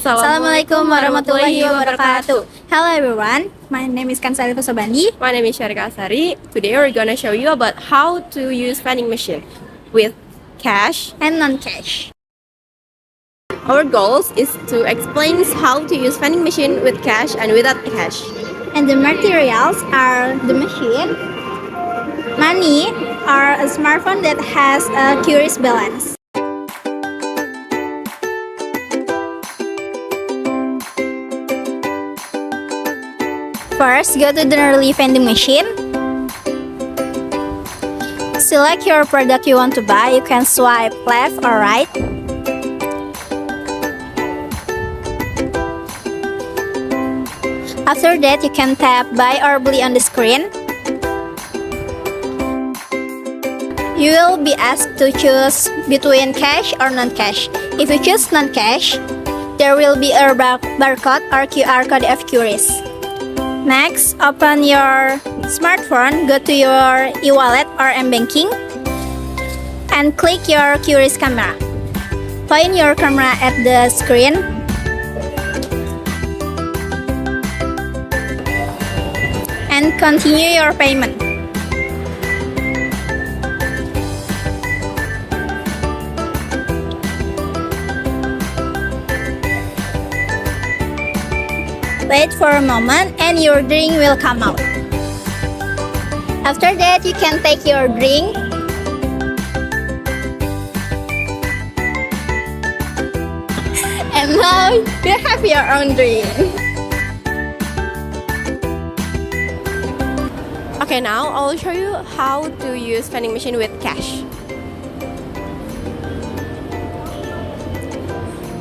Assalamualaikum warahmatullahi wabarakatuh. Hello everyone, my name is Khansa Alifah. My name is Sharika Ashari. Today we're gonna show you about how to use vending machine with cash. And non-cash. Our goals is to explain how to use vending machine with cash and without cash. And the materials are the machine, money, or a smartphone that has a curious balance. First, go to the early vending machine. Select your product you want to buy. You can swipe left or right. After that, you can tap buy or beli on the screen. You will be asked to choose between cash or non-cash. If you choose non-cash, there will be a barcode or QR code of curious. Next, open your smartphone, go to your e-wallet or m-banking, and click your curious camera. Point your camera at the screen. And continue your payment. Wait for a moment and your drink will come out. After that, you can take your drink. And now you have your own drink. Okay, now I'll show you how to use vending machine with cash.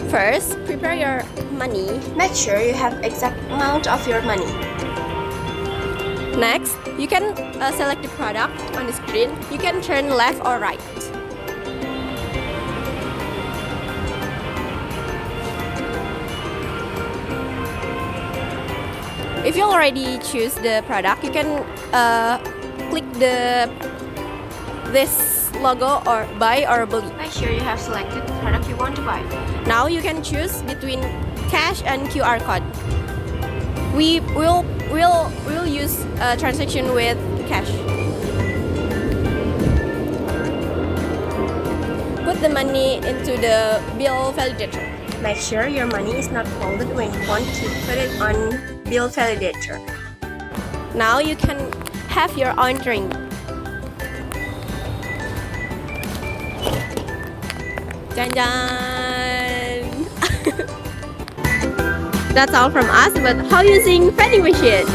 First, prepare your money. Make sure you have exact amount of your money. Next, you can select the product on the screen. You can turn left or right. If you already choose the product, you can click this logo or buy or beli. Make sure you have selected the product you want to buy. Now you can choose between cash and QR code. We will use a transaction with cash. Put the money into the bill validator. Make sure your money is not folded when you want to put it on bill validator. Now you can have your own drink. Jan. That's all from us about how using vending machine.